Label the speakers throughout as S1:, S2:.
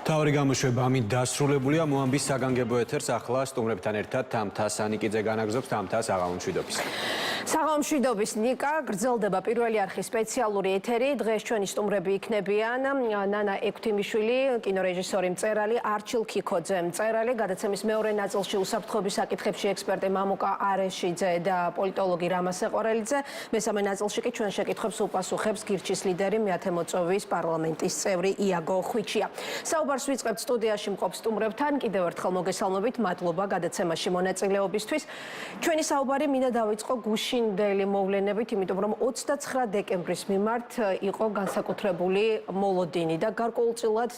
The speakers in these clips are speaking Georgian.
S1: თავი გამოშვება ამით დასრულებულია მოამბის საგანგებო ეთერს ახლა სტუმრებთან ერთად თამთა სანიკიძე განაგზობს თამთა საღამომშვიდობის.
S2: საღამომშვიდობის ნიკა გრძელდება პირველი არხის სპეციალური ეთერი. დღეს ჩვენი სტუმრები იქნებიან ნანა ექვთიმიშვილი, კინორეჟისორი მწერალი, არჩილ ქიქოძე მწერალი, გადაცემის მეორე ნაწილში უსაფრთხოების საკითხებში ექსპერტი მამუკა არეშიძე და პოლიტოლოგი რამა სეყორელიძე. მესამე ნაწილში კი ჩვენ შეკითხვებს უპასუხებს გირჩის ლიდერი მეათე მოწვევის პარლამენტის წევრი იაგო ხვიჩია. საუბარს ვიწყებთ სტუდიაში მყოფ სტუმრებთან. კიდევ ერთხელ მოგესალმებით, მადლობა გადაცემაში მონაწილეობისთვის. ჩვენი საუბარი მინდა დავიწყო გუშინდელი მოვლენებით, იმიტომ რომ 29 დეკემბრის მიმართ იყო განსაკუთრებული მოლოდინი და გარკვეულწილად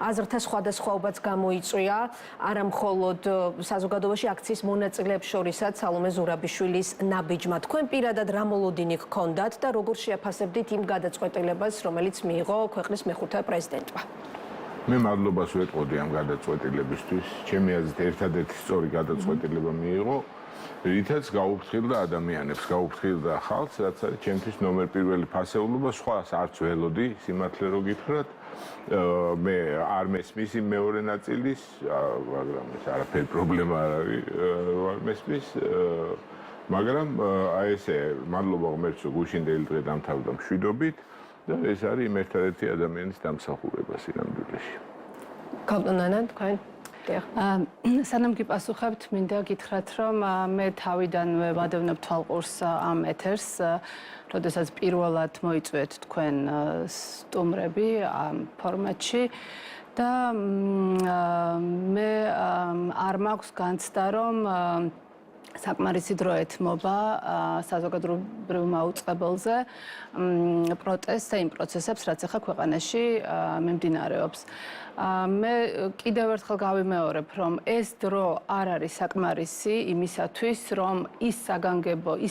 S2: აზრთა სხვადასხვაობაც გამოიწვია, არა მხოლოდ საზოგადოებაში აქციის მონაწილეებს შორისაც სალომე ზურაბიშვილის ნაბიჯმა. თქვენ პირადად რა მოლოდინი გქონდათ და როგორ შეაფასებდით იმ გადაწყვეტილებას, რომელიც მიიღო ქვეყნის მეხუთე პრეზიდენტმა?
S3: მე მადლობას ვეტყოდი ამ გადაწყვეტილებისთვის. ჩემი აზრით ერთადერთი სწორი გადაწყვეტილება მიიღო, რითაც გაუფრთხილდა ადამიანებს, გაუფრთხილდა ხალხს, რაც არის ჩემთვის ნომერ პირველი ფასეულობა, სხვას არც ველოდი, სიმართლე რო გითხრათ. მე არ მესმის იმ მეორე ნაწილის, მაგრამ ეს არაფერი პრობლემა არ არის, არ მესმის, მაგრამ აი ესე მადლობა ღმერთს, რომ გუშინდელი დღე დამთავრდა მშვიდობით. და ეს არის იმ ერთადერთი ადამიანის დამსახურება სინამდვილეში.
S2: კაპიტანანა, თქვენ?
S4: სანამ გიპასუხებთ, მინდა გითხრათ, რომ მე თავიდანვე ვადევნებ თვალყურს ამ ეთერს, როდესაც პირველად მოიწვიეთ თქვენ სტუმრები ამ ფორმატში და მე არ მაქვს განცდა, რომ საკმარისი დრო ეთმობა საზოგადოებრივ მაუწყებელზე პროტესტს და იმ პროცესებს, რაც ახლა ქვეყანაში მიმდინარეობს. მე კიდევ ერთხელ გავიმეორებ, რომ ეს დრო არ არის საკმარისი იმისათვის, რომ ის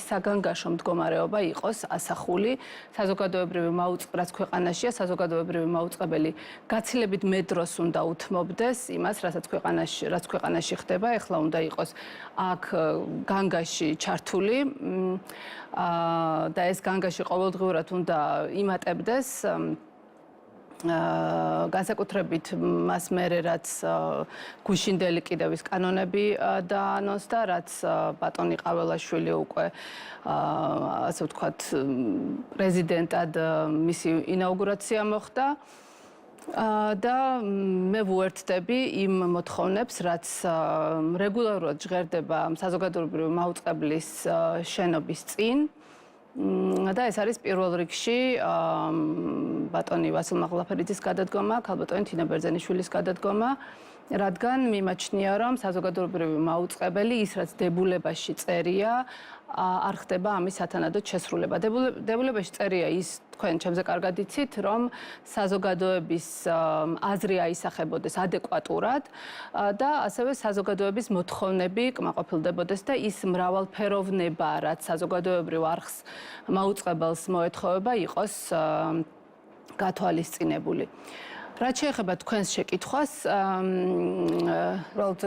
S4: საგანგაშო მდგომარეობა იყოს ასახული. საზოგადოებრივი რაც ქვეყანაშია, საზოგადოებრივი მაუწყებელი გაცილებით მეტ დროს უნდა უთმობდეს იმას, რაც ქვეყანაში ხდება, ეხლა უნდა იყოს აქ განგაში ჩართული და ეს განგაში ყოველდღიურად უნდა იმატებდეს განსაკუთრებით მას მერე, რაც გუშინდელი კიდევ ის კანონები დაანონსდა, რაც ბატონი ყაველაშვილი უკვე ასე ვთქვათ პრეზიდენტად მისი ინაუგურაცია მოხდა. და მე ვუერთდები იმ მოთხოვნებს, რაც რეგულარულად ჟღერდება საზოგადოებრივი მაუწყებლის შენობის წინ. და ეს არის პირველ რიგში ბატონი ვასილ მაღლაფერიძის გადადგომა, ქალბატონი თინა ბერძენიშვილის გადადგომა, რადგან მიმაჩნია, რომ საზოგადოებრივი მაუწყებელი ის, რაც დებულებაში წერია, არ ხდება ამის სათანადოდ შესრულება. დებულებაში წერია ის, თქვენ ჩემზე კარგად იცით, რომ საზოგადოების აზრი აისახებოდეს ადეკვატურად და ასევე საზოგადოების მოთხოვნები კმაყოფილდებოდეს და ის მრავალფეროვნება, რაც საზოგადოებრივ არხს მაუწყებელს მოეთხოვება, იყოს გათვალისწინებული. რაც შეეხება თქვენს შეკითხვას,
S2: უბრალოდ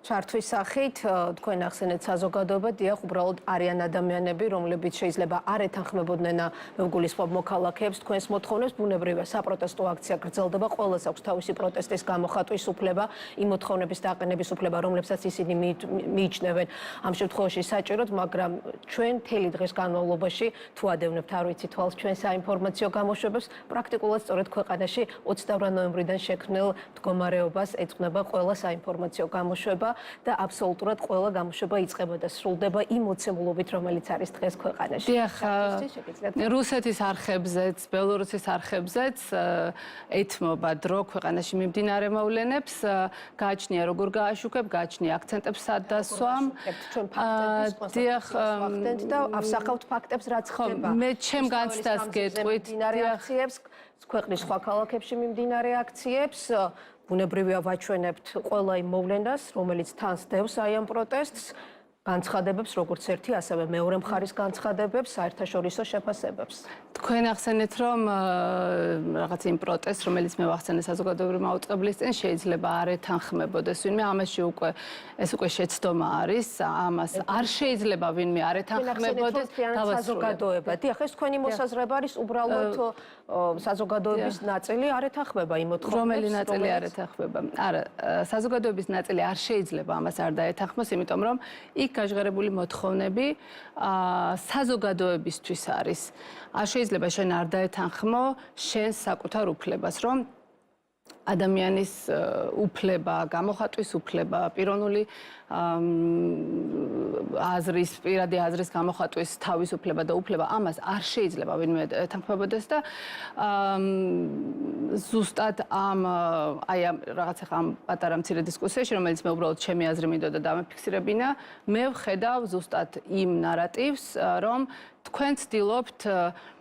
S2: ჩართვის სახით თქვენ ახსენეთ საზოგადოება, დიახ, უბრალოდ არიან ადამიანები, რომლებიც შეიძლება არ ეთანხმებოდნენ მეგულისხმობ მოქალაქეებს თქვენს მოთხოვნებს, ბუნებრივია საპროტესტო აქცია გრძელდება, ყველას აქვს თავისი პროტესტის გამოხატვის უფლება, იმ მოთხოვნების დაყენების უფლება, რომლებსაც ისინი მიიჩნევენ ამ შემთხვევაში საჭიროდ, მაგრამ ჩვენ მთელი დღის განმავლობაში თუ ადევნებთ არ ვიცი თვალს ჩვენ საინფორმაციო გამოშვებებს, პრაქტიკულად სწორედ ქვეყანაში 28 ნოემბრიდან შექმნილ მდგომარეობას ეძღვნება ყველა საინფორმაციო გამოშვება და აბსოლუტურად ყველა გამოშვება იწყება და სრულდება იმ მოცემულობით, რომელიც არის დღეს ქვეყანაში.
S4: დიახ, რუსეთის არხებზეც, ბელორუსის არხებზეც ეთმობა დრო ქვეყანაში მიმდინარე მოვლენებს, გააჩნია როგორ გააშუქებ, გააჩნია აქცენტებს სად დასვამ.
S2: დიახ, და ავსახავთ ფაქტებს, რაც ხდება.
S4: მე ჩემ განცდას გეტყვით,
S2: ქვეყნის სხვა ქალაქებში მიმდინარე აქციებს, ბუნებრივია ვაჩვენებთ ყველა იმ მოვლენას, რომელიც თან სდევს აი ამ პროტესტს. განცხადებებს, როგორც ერთი, ასევე მეორე მხარის განცხადებებს, საერთაშორისო შეფასებებს.
S4: თქვენ ახსენეთ, რომ რაღაც იმ პროტესტს, რომელიც მე ვახსენე საზოგადოებრივი მაუწყებლის წინ, შეიძლება არ ეთანხმებოდეს ვინმე, ამაში ეს უკვე შეცდომა არის, ამას არ შეიძლება ვინმე არ ეთანხმებოდეს.
S2: საზოგადოება. დიახ, ეს თქვენი მოსაზრება არის უბრალოდ საზოგადოების ნაწილი არ ეთანხმება იმ მოთხოვნებს,
S4: რომელი ნაწილი არ ეთანხმება? არა, საზოგადოების ნაწილი არ შეიძლება ამას არ დაეთანხმოს, იმიტომ რომ იქ გაჟღერებული მოთხოვნები საზოგადოებისთვის არის. არ შეიძლება შენ არ დაეთანხმო შენ საკუთარ უფლებას, რომ ადამიანის უფლება, გამოხატვის უფლება, პიროვნული აზრის, პირადი აზრის გამოხატვის თავისუფლება და უფლება, ამას არ შეიძლება ვინმე ეთანხმებოდეს და ზუსტად აი ამ რაღაც ახლა ამ პატარა მცირე დისკუსიაში, რომელიც მე უბრალოდ ჩემი აზრი მინდოდა დამაფიქსირებინა, მე ვხედავ ზუსტად იმ ნარატივს, რომ თქვენ ცდილობთ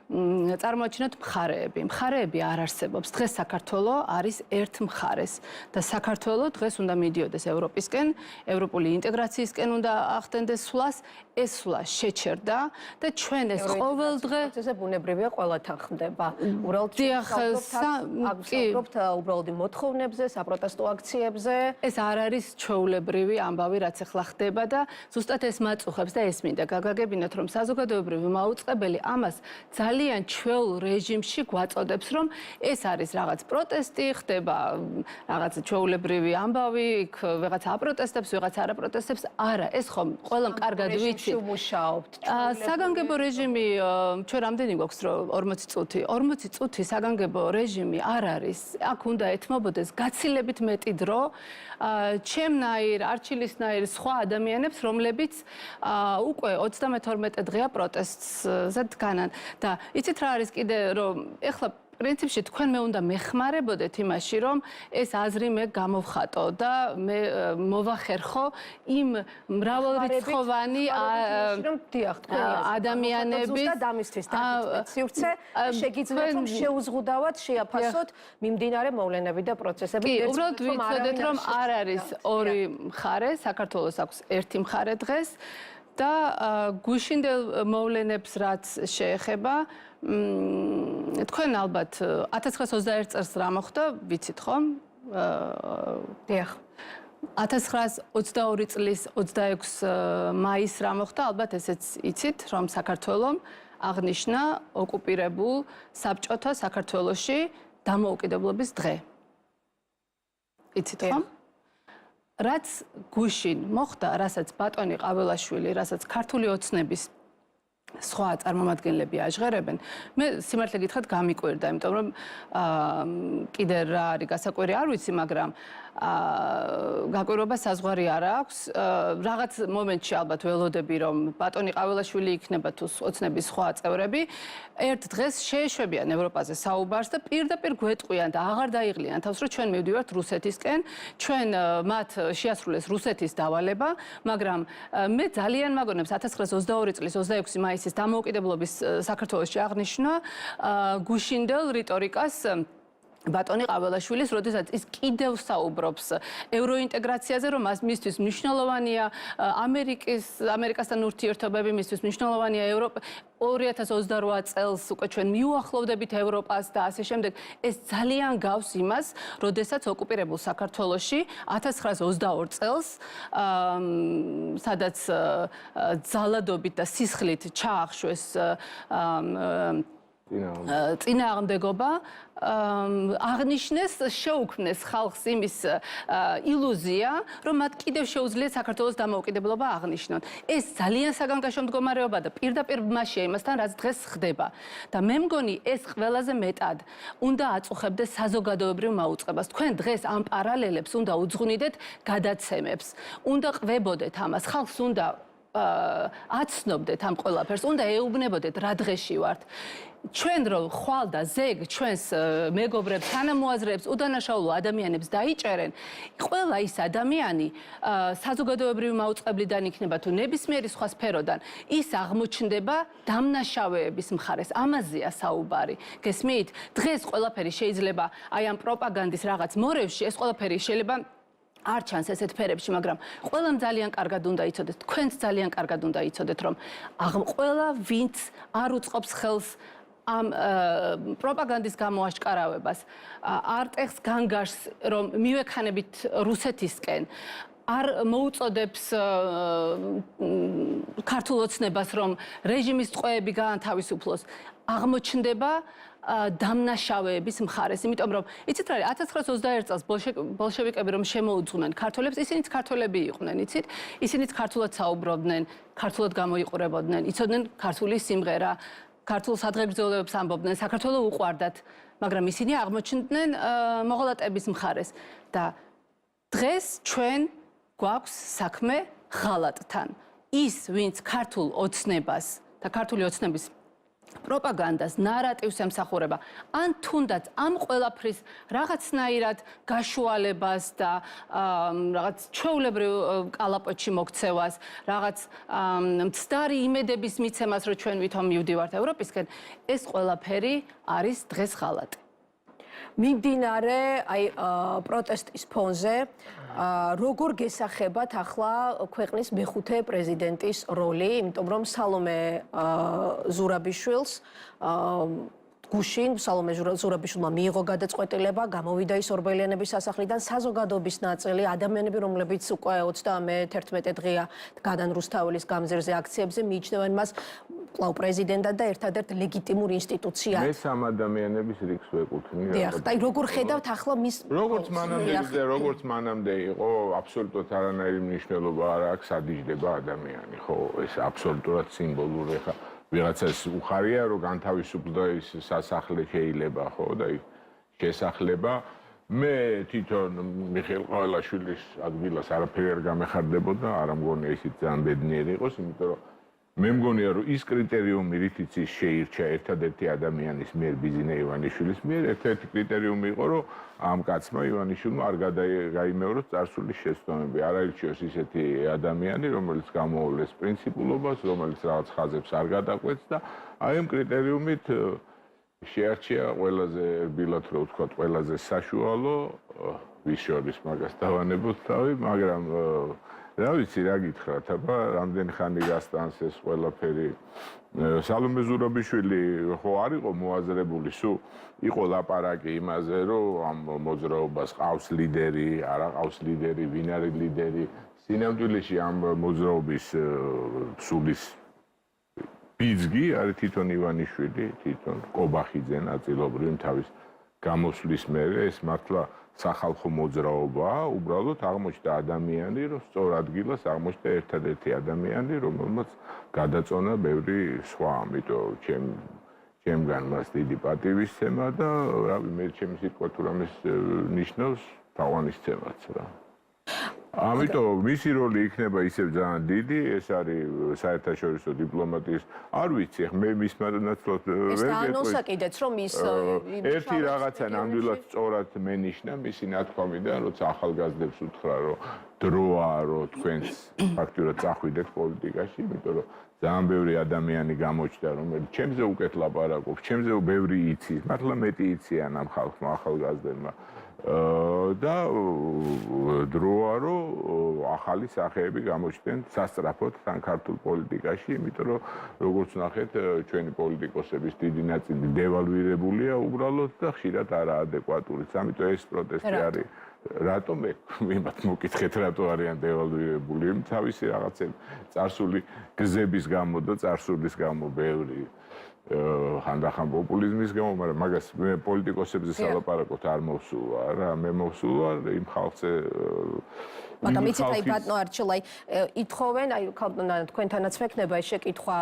S4: წარმოაჩინოთ მხარეები. მხარეები არ არსებობს. დღეს საქართველო არის ერთ მხარეს და საქართველო დღეს უნდა მიდიოდეს ევროპისკენ, ევროპული ინტეგრაციისკენ უნდა ახდენდეს სვლას, ეს სვლა შეჩერდა და ჩვენ ეს ყოველდღე
S2: პროცესზე ბუნებრივია ყველა თანხმდება. უბრალოდ უბრალოდ მოთხოვნებზე, საპროტესტო აქციებზე.
S4: ეს არ არის ჩვეულებრივი ამბავი, რაც ახლა ხდება და ზუსტად ეს მაწუხებს და ეს მინდა გაგაგებინოთ, რომ საზოგადოებრივი მაუწყებელი ამას ძალიან ჩვეულ რეჟიმში გვაწოდებს, რომ ეს არის რაღაც პროტესტი, ხდება რაღაც ჩვეულებრივი ამბავი, იქ ვიღაც აპროტესტებს, ვიღაც არაპროტესტებს. არა, ეს ხომ ყველამ კარგად ვიცით. საგანგებო რეჟიმი ჩვენ რამდენი გვაქვს რომ 40 წუთი? 40 წუთი საგანგებო რეჟიმი არ არის. აქ უნდა ეთმობოდეს გაცილებით მეტი დრო. ჩემნაირ, არჩილისნაირ სხვა ადამიანებს, რომლებიც უკვე 32 დღეა პროტესტზე დგანან და იცით რა არის კიდე რომ ეხლა პრინციპში თქვენ მე უნდა მეხმარებოდეთ იმაში, რომ ეს აზრი მე გამოვხატო და მე მოვახერხო იმ მრავალრიცხოვანი ადამიანების
S2: ზუსტად ამისთვის დაგიწყეთ სივრცე, შეგიძლიათ რომ შეუზღუდავად შეაფასოთ მიმდინარე მოვლენები და პროცესები.
S4: კი, უბრალოდ ვიცოდეთ, რომ არ არის ორი მხარე, საქართველოს აქვს ერთი მხარე დღეს და გუშინდელ მოვლენებს რაც შეეხება თქვენ ალბათ 1921 წელს რა მოხდა, ვიცით ხომ?
S2: დიახ.
S4: 1922 წლის 26 მაისს რა მოხდა, ალბათ ესეც იცით, რომ საქართველომ აღნიშნა ოკუპირებულ საბჭოთა საქართველოში დამოუკიდებლობის დღე. იცით ხომ? რაც გუშინ მოხდა, რასაც ბატონი ყაველაშვილი, რასაც ქართული ოცნების სხვა წარმომადგენლები აჟღერებენ, მე სიმართლე გითხრათ გამიკვირდა, იმიტომ რომ კიდე რა არის გასაკვირი არ ვიცი, მაგრამ გაკვირვება საზღვარი არ აქვს. რაღაც მომენტში ალბათ ველოდები, რომ ბატონი ყაველაშვილი იქნება თუ ოცნების სხვა წევრები, ერთ დღეს შეეშვებიან ევროპაზე საუბარს და პირდაპირ გვეტყვიან და აღარ დაიღლიან თავს, რომ ჩვენ მივდივართ რუსეთისკენ, ჩვენ მათ შეასრულეს რუსეთის დავალება, მაგრამ მე ძალიან მაგონებს 1922 წლის 26 მაისის დამოუკიდებლობის საქართველოში აღნიშნა გუშინდელ რიტორიკას ბატონი ყაველაშვილის, როდესაც ის კიდევ საუბრობს ევროინტეგრაციაზე, რომ მისთვის მნიშვნელოვანია ამერიკასთან ურთიერთობები, მისთვის მნიშვნელოვანია ევროპა 2028 წელს უკვე ჩვენ მიუახლოვდებით ევროპას და ასე შემდეგ. ეს ძალიან გავს იმას, როდესაც ოკუპირებულ საქართველოში 1922 წელს, სადაც ძალადობით და სისხლით ჩაახშვეს წინააღმდეგობა აღნიშნეს, შეუქმნეს ხალხს იმის ილუზია, რომ მათ კიდევ შეუძლიათ საქართველოს დამოუკიდებლობა აღნიშნონ. ეს ძალიან საგანგაშო მდგომარეობა და პირდაპირ მასშია იმასთან, რაც დღეს ხდება. და მე მგონი, ეს ყველაზე მეტად უნდა აწუხებდეს საზოგადოებრივ მაუწყებას. თქვენ დღეს ამ პარალელებს უნდა უძღვნიდეთ გადაცემებს. უნდა ყვებოდეთ ამას, ხალხს უნდა აცნობდეთ ამ ყველაფერს, უნდა ეუბნებოდეთ რა დღეში ვართ. ჩვენ რო ხვალ და ზეგ ჩვენს მეგობრებს, თანამოაზრეებს, უდანაშაულო ადამიანებს დაიჭერენ, ყველა ის ადამიანი საზოგადოებრივი მაუწყებლიდან იქნება თუ ნებისმიერი სხვა სფეროდან, ის აღმოჩნდება დამნაშავეების მხარეს. ამაზეა საუბარი. გესმით? დღეს ყველაფერი შეიძლება აი ამ პროპაგანდის რაღაც მორევში, ეს ყველაფერი შეიძლება არ ჩანს ესეთ ფერებში, მაგრამ ყველამ ძალიან კარგად უნდა იცოდეთ, თქვენც ძალიან კარგად უნდა იცოდეთ, რომ ყველა ვინც არ უწყობს ხელს ამ პროპაგანდის გამოაშკარავებას, არტეხს განგაშს, რომ მივექანებით რუსეთისკენ, არ მოუწოდებს ქართულ ოცნებას, რომ რეჟიმის ტყვეები გაანთავისუფლოს, აღმოჩნდება დამნაშავეების მხარეს, იმიტომ რომ იცით რა არის 1921 წელს ბოლშევიკები რომ შემოუძღვნენ ქართველებს, ისინიც ქართველები იყვნენ, იცით? ისინიც ქართულად საუბრობდნენ, ქართულად გამოიყურებოდნენ, იცოდნენ ქართული სიმღერა, ქართულ სადღეგრძელოებს ამბობდნენ, საქართველოს უყვარდათ, მაგრამ ისინი აღმოჩნდნენ მოღალატების მხარეს და დღეს ჩვენ გვაქვს საქმე ღალატთან. ის, ვინც ქართულ ოცნებას და ქართული ოცნების პროპაგანდას, ნარატივს ემსახურება, ან თუნდაც ამ ყველაფრის რაღაცნაირად გაშუალებას და რაღაც ჩვეულებრივ კალაპოტში მოქცევას, რაღაც მცდარი იმედების მიცემას, რომ ჩვენ ვითომ მივდივართ ევროპისკენ, ეს ყველაფერი არის დღეს ღალატი.
S2: მიმდინარე პროტესტის ფონზე როგორ გესახებათ ახლა ქვეყნის მეხუთე პრეზიდენტის როლი, იმიტომ რომ სალომე ზურაბიშვილს გუშინ სალომე ზურაბიშვილმა მიიღო გადაწყვეტილება, გამოვიდა ის ორბელიანების სასახლიდან საზოგადოების ნაწილი, ადამიანები, რომლებიც უკვე 31 დღეა გადან რუსთაველის გამზირზე აქციებზე მიიჩნევენ მას კვლავ პრეზიდენტად და ერთადერთ ლეგიტიმურ ინსტიტუციად.
S3: მე სამ ადამიანების რიგს ვეკუთვნი.
S2: დიახ, და როგორ ხედავთ ახლა მის
S3: როგორც მანამდე იყო, აბსოლუტურად არანაირი მნიშვნელობა არ აქვს ადიჯდება ადამიანი, ხო, ეს აბსოლუტურად სიმბოლური ხა ვიღაცას უხარია რომ განთავისუფლდა ის სასახლე შეიძლება ხო და შესახლება მე თვითონ მიხეილ ყაველაშვილის ადგილას არაფერი არ გამეხარდებოდა არ მგონია ისიც ძალიან ბედნიერი იყოს იმიტომ რომ მე მგონია რომ ის კრიტერიუმი რითიც ის შეირჩა ერთადერთი ადამიანის მიერ ბიზინე ივანიშვილის მიერ ერთ-ერთი კრიტერიუმი იყო რომ ამ კაცმა ივანიშვილმა არ გაიმეოროს წარსულის შეცდომები არ აირჩიოს ისეთი ადამიანი რომელიც გამოავლეს პრინციპულობას რომელიც რაღაც ხაზებს არ გადაყვეთს და აი ამ კრიტერიუმით შეარჩია ყველაზე რბილად რო ვთქვა ყველაზე საშუალო ვის შორის მაგას დავანებოთ თავი მაგრამ რა ვიცი რა გითხრათ აბა რამდენი ხანი გასტანს ეს ყველაფერი სალომე ზურაბიშვილი ხო არ იყო მოაზრებული სულ იყო ლაპარაკი იმაზე რომ ამ მოძრაობას ყავს ლიდერი არა ყავს ლიდერი ვინ არის ლიდერი სინამდვილეში ამ მოძრაობის სულის ბიძგი არის თვითონ ივანიშვილი თვითონ კობახიძე ნაწილობრივ თავის გამოსვლის მერე ეს მართლა სახალხო მოძრაობაა, უბრალოდ აღმოჩნდა ადამიანი, რომ სწორ ადგილას აღმოჩნდა ერთადერთი ადამიანი, რომელმაც გადაწონა ბევრი სხვა, ამიტომ ჩემგან მას დიდი პატივისცემა და რავი, მე ჩემი სიტყვა თუ რამეს ნიშნავს, თაყვანისცემაც რა. ამიტომ მისი როლი იქნება ისევ ძალიან დიდი, ეს არის საერთაშორისო დიპლომატიის, არ ვიცი, მე მის ნაცვლად ვერ გეტყვი.
S2: ეს დაანონსა კიდეც, რომ ის
S3: ერთი რაღაცა ნამდვილად სწორად მენიშნა მისი ნათქვამიდან, როცა ახალგაზრდებს უთხრა, რომ დროა, რომ თქვენს ფაქტურად წახვიდეთ პოლიტიკაში, იმიტომ რომ ძალიან ბევრი ადამიანი გამოჩნდა, რომელიც ჩემზე უკეთ ლაპარაკობს, ჩემზე ბევრი იცის, მართლა მეტი იციან ამ ხალხმა, ახალგაზრდებმა. და დროა რომ ახალი სახეები გამოჩნდნენ სასწრაფოდ თან ქართულ პოლიტიკაში, იმიტომ რომ როგორც ნახეთ, ჩვენი პოლიტიკოსების დიდი ნაწილი დევალვირებულია უბრალოდ და ხშირად არაადეკვატური. ამიტომ ეს პროტესტი არის რატომ იმათ მოკითხეთ რატო არიან დევალვირებული? თავისი რაღაცები წარსული გზების გამო და წარსულის გამო ბევრი ხანდახან პოპულიზმის გამო, მაგრამ მაგას მე პოლიტიკოსებზე სალაპარაკოთ არ მოვსულა რა, მე მოვსულა იმ ხალხზე
S2: მაგრამ იცით აი ბატონო არჩილაი ითხოვენ აი თქვენთანაც მექნება ეს შეკითხვა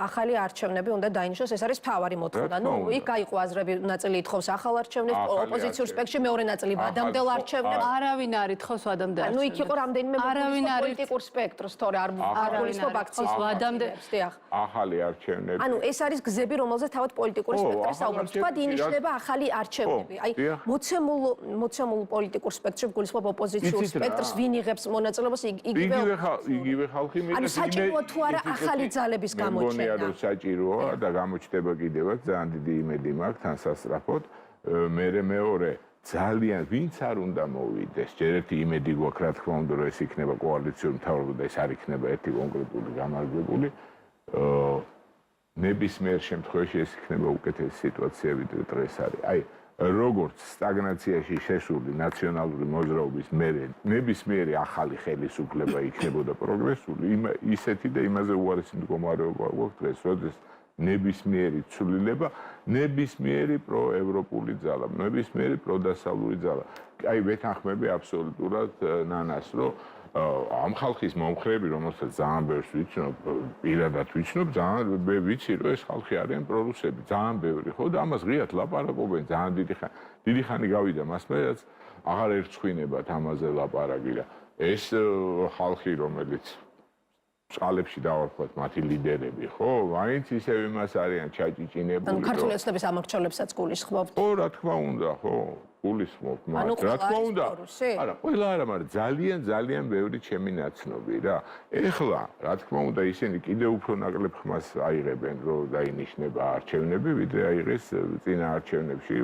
S2: ახალი არჩევნები უნდა დაინიშნოს ეს არის მთავარი მოთხოვნა ნუ იქ გაიყო აზრები ნაწილი ითხოვს ახალ არჩევნებს ოპოზიციურ სპექტრში მეორე ნაწილი ვადამდელ არჩევნებს
S4: არავინ არ ითხოვს ვადამდელ
S2: არჩევნებს ნუ იქ იყო რამდენიმე პოლიტიკურ სპექტრს თორე არ გულისხმობ აქციის ვადამდელს დიახ
S3: ახალი არჩევნები
S2: ანუ ეს არის გზები რომელზეც თავად პოლიტიკური სპექტრი საუბრობს თქვა ინიშნება ახალი არჩევნები აი მოცემულ პოლიტიკურ სპექტრში გულისხმობ ოპოზიციურ სპექტრს ვინ იღებს მონაწილეობას
S3: იგივე ხალხი მიდევს
S2: ანუ საჭიროა თუ არა ახალი ძალების გამოჩენა
S3: მე მგონია რომ საჭიროა და გამოჩნდება კიდევაც ძალიან დიდი იმედი მაქვს თან სასწრაფოდ მეორე ძალიან ვინც არ უნდა მოვიდეს. ჯერ ერთი იმედი გვაქვს, რა თქმა უნდა, რომ ეს იქნება კოალიციური მთავრობა და ეს არ იქნება ერთი კონკრეტული გამარჯვებული. ნებისმიერ შემთხვევაში ეს იქნება უკეთესი სიტუაცია, ვიდრე დღეს არის. აი, როგორც სტაგნაციაში შესული ნაციონალური მოძრაობის მერე ნებისმიერი ახალი ხელისუფლება იქნებოდა პროგრესული, ისეთი და იმაზე უარესი მდგომარეობა გვაქვს დღეს, როდეს ნებისმიერი ცვლილება, ნებისმიერი პროევროპული ძალა, ნებისმიერი პროდასავლური ძალა. აი, ვეთანხმები აბსოლუტურად ნანას, რომ ამ ხალხის მომხრეები, რომელსაც ძალიან ბევრს ვიცნობ, პირადად ვიცნობ, ძალიან ვიცი, რომ ეს ხალხი არიან პრორუსები, ძალიან ბევრი, ხო და ამას ღიად ლაპარაკობენ ძალიან დიდი ხანი გავიდა მას მე, რაც აღარ ერთხვინებათ ამაზე ლაპარაკი და ეს ხალხი, რომელიც წყალებში დავარქვათ მათი ლიდერები, ხო? მაინც ისევ იმას არიან ჩაჭიჭინებული.
S2: ანუ ქართული ოცნების ამორჩევლებსაც გულისხმობთ.
S3: ო, რა თქმა უნდა, ხო, გულისხმობ, მაგრამ რა თქმა უნდა. არა, ყველა არა, მაგრამ ძალიან ბევრი ჩემი ნაცნობი რა. ეხლა, რა თქმა უნდა, ისინი კიდევ უფრო ნაკლებ ხმას აიღებენ, რომ დაინიშნება არჩევნები, ვიდრე აიღეს წინა არჩევნებში,